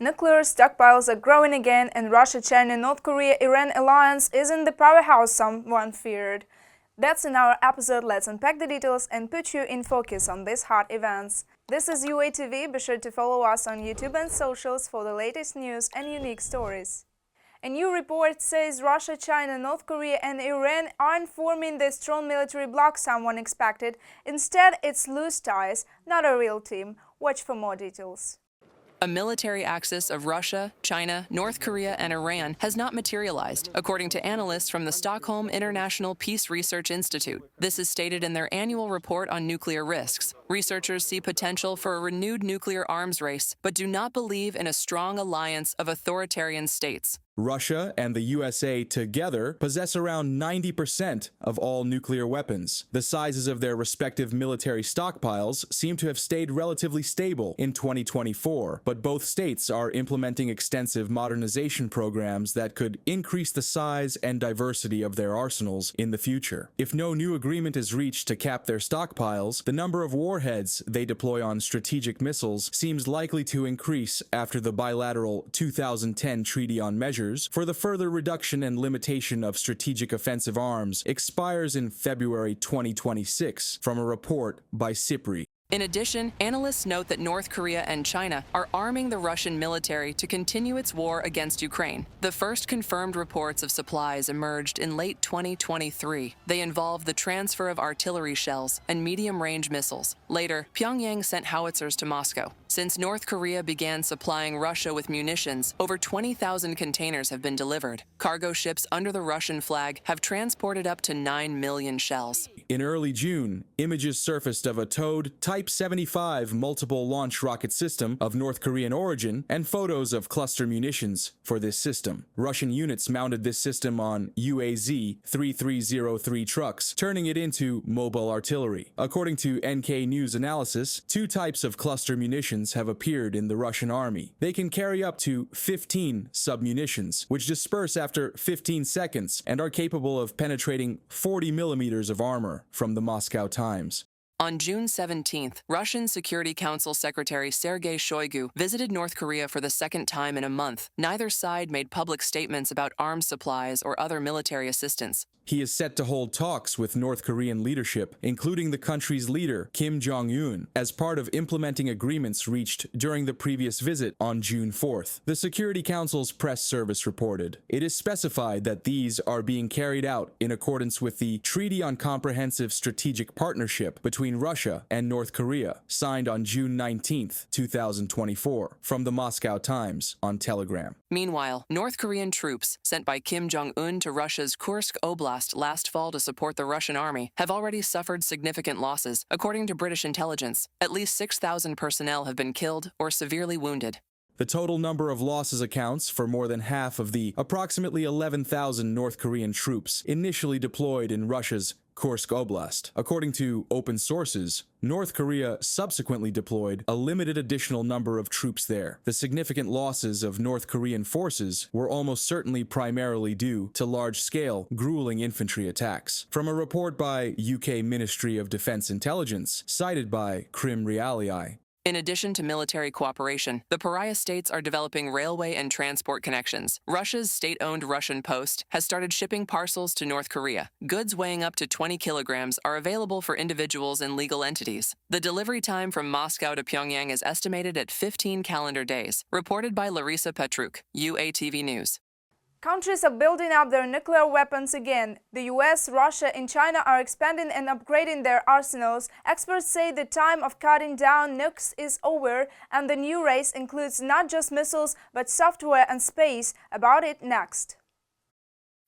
Nuclear stockpiles are growing again, and Russia, China, North Korea, Iran alliance isn't the powerhouse someone feared. That's in our episode. Let's unpack the details and put you in focus on these hot events. This is UATV. Be sure to follow us on YouTube and socials for the latest news and unique stories. A new report says Russia, China, North Korea and Iran aren't forming the strong military bloc someone expected. Instead, it's loose ties, not a real team. Watch for more details. A military axis of Russia, China, North Korea, and Iran has not materialized, according to analysts from the Stockholm International Peace Research Institute. This is stated in their annual report on nuclear risks. Researchers see potential for a renewed nuclear arms race, but do not believe in a strong alliance of authoritarian states. Russia and the USA together possess around 90% of all nuclear weapons. The sizes of their respective military stockpiles seem to have stayed relatively stable in 2024, but both states are implementing extensive modernization programs that could increase the size and diversity of their arsenals in the future. If no new agreement is reached to cap their stockpiles, the number of warheads they deploy on strategic missiles seems likely to increase after the bilateral 2010 Treaty on Measures for the further reduction and limitation of strategic offensive arms expires in February 2026, from a report by SIPRI. In addition, analysts note that North Korea and China are arming the Russian military to continue its war against Ukraine. The first confirmed reports of supplies emerged in late 2023. They involved the transfer of artillery shells and medium-range missiles. Later, Pyongyang sent howitzers to Moscow. Since North Korea began supplying Russia with munitions, over 20,000 containers have been delivered. Cargo ships under the Russian flag have transported up to 9 million shells. In early June, images surfaced of a towed Type 75 multiple launch rocket system of North Korean origin and photos of cluster munitions for this system. Russian units mounted this system on UAZ 3303 trucks, turning it into mobile artillery. According to NK News analysis, two types of cluster munitions have appeared in the Russian army. They can carry up to 15 submunitions, which disperse after 15 seconds and are capable of penetrating 40 millimeters of armor, from the Moscow Times. On June 17th, Russian Security Council Secretary Sergei Shoigu visited North Korea for the second time in a month. Neither side made public statements about arms supplies or other military assistance. He is set to hold talks with North Korean leadership, including the country's leader, Kim Jong-un, as part of implementing agreements reached during the previous visit on June 4th. The Security Council's press service reported. It is specified that these are being carried out in accordance with the Treaty on Comprehensive Strategic Partnership between Russia and North Korea, signed on June 19th, 2024, from the Moscow Times on Telegram. Meanwhile, North Korean troops sent by Kim Jong-un to Russia's Kursk Oblast last fall to support the Russian army have already suffered significant losses, according to British intelligence. At least 6,000 personnel have been killed or severely wounded. The total number of losses accounts for more than half of the approximately 11,000 North Korean troops initially deployed in Russia's Kursk Oblast. According to open sources, North Korea subsequently deployed a limited additional number of troops there. The significant losses of North Korean forces were almost certainly primarily due to large-scale, grueling infantry attacks. From a report by UK Ministry of Defense Intelligence, cited by Krim Realii. In addition to military cooperation, the Pariah states are developing railway and transport connections. Russia's state-owned Russian Post has started shipping parcels to North Korea. Goods weighing up to 20 kilograms are available for individuals and legal entities. The delivery time from Moscow to Pyongyang is estimated at 15 calendar days, reported by Larissa Petruk, UATV News. Countries are building up their nuclear weapons again. The US, Russia, and China are expanding and upgrading their arsenals. Experts say the time of cutting down nukes is over, and the new race includes not just missiles, but software and space. About it next.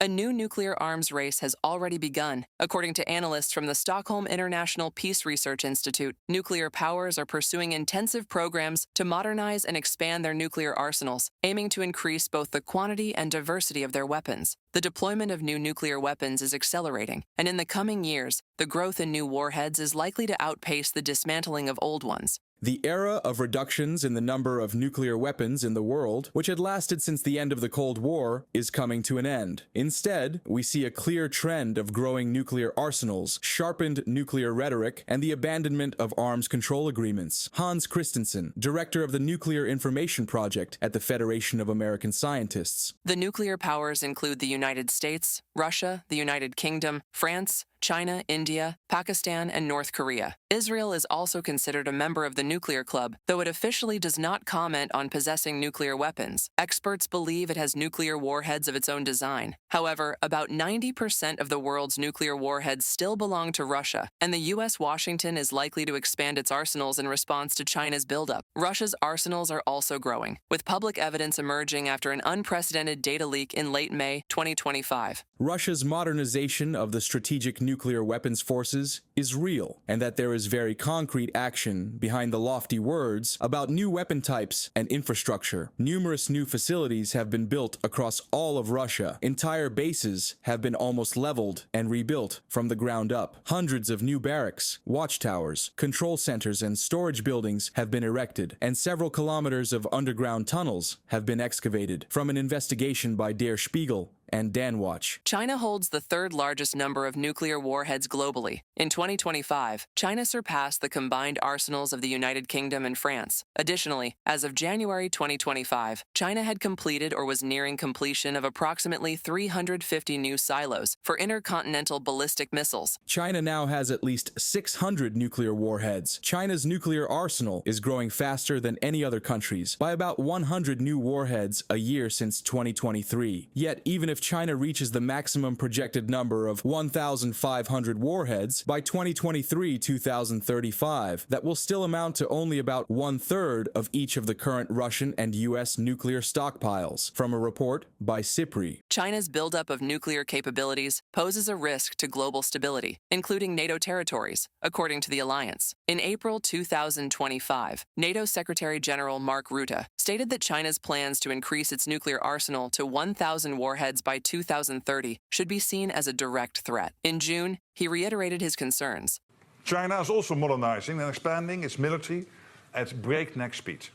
A new nuclear arms race has already begun. According to analysts from the Stockholm International Peace Research Institute, nuclear powers are pursuing intensive programs to modernize and expand their nuclear arsenals, aiming to increase both the quantity and diversity of their weapons. The deployment of new nuclear weapons is accelerating, and in the coming years, the growth in new warheads is likely to outpace the dismantling of old ones. The era of reductions in the number of nuclear weapons in the world, which had lasted since the end of the Cold War, is coming to an end. Instead, we see a clear trend of growing nuclear arsenals, sharpened nuclear rhetoric, and the abandonment of arms control agreements. Hans Christensen, director of the Nuclear Information Project at the Federation of American Scientists. The nuclear powers include the United States, Russia, the United Kingdom, France, China, India, Pakistan, and North Korea. Israel is also considered a member of the nuclear club, though it officially does not comment on possessing nuclear weapons. Experts believe it has nuclear warheads of its own design. However, about 90% of the world's nuclear warheads still belong to Russia, and the U.S. Washington is likely to expand its arsenals in response to China's buildup. Russia's arsenals are also growing, with public evidence emerging after an unprecedented data leak in late May 2025. Russia's modernization of the strategic nuclear weapons forces is real, and that there is very concrete action behind the lofty words about new weapon types and infrastructure. Numerous new facilities have been built across all of Russia. Entire bases have been almost leveled and rebuilt from the ground up. Hundreds of new barracks, watchtowers, control centers, and storage buildings have been erected, and several kilometers of underground tunnels have been excavated, from an investigation by Der Spiegel and Danwatch. China holds the third largest number of nuclear warheads globally. In 2025, China surpassed the combined arsenals of the United Kingdom and France. Additionally, as of January 2025, China had completed or was nearing completion of approximately 350 new silos for intercontinental ballistic missiles. China now has at least 600 nuclear warheads. China's nuclear arsenal is growing faster than any other country's, by about 100 new warheads a year since 2023. Yet, even if China reaches the maximum projected number of 1,500 warheads by 2023-2035, that will still amount to only about 1/3 of each of the current Russian and U.S. nuclear stockpiles, from a report by SIPRI. China's buildup of nuclear capabilities poses a risk to global stability, including NATO territories, according to the alliance. In April 2025, NATO Secretary General Mark Rutte stated that China's plans to increase its nuclear arsenal to 1,000 warheads by 2030 should be seen as a direct threat. In June, he reiterated his concerns. China is also modernizing and expanding its military at breakneck speed.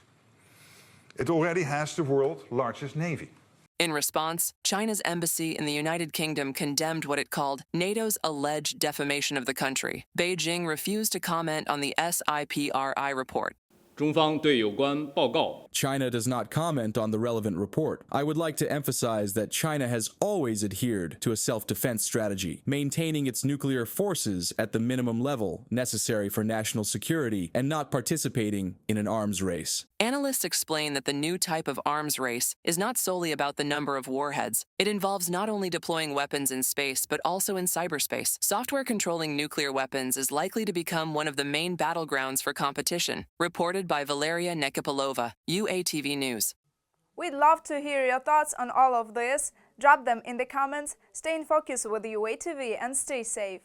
It already has the world's largest navy. In response, China's embassy in the United Kingdom condemned what it called NATO's alleged defamation of the country. Beijing refused to comment on the SIPRI report. China does not comment on the relevant report. I would like to emphasize that China has always adhered to a self-defense strategy, maintaining its nuclear forces at the minimum level necessary for national security and not participating in an arms race. Analysts explain that the new type of arms race is not solely about the number of warheads. It involves not only deploying weapons in space, but also in cyberspace. Software controlling nuclear weapons is likely to become one of the main battlegrounds for competition, reported by Valeria Nekipolova, UATV News. We'd love to hear your thoughts on all of this. Drop them in the comments. Stay in focus with UATV and stay safe.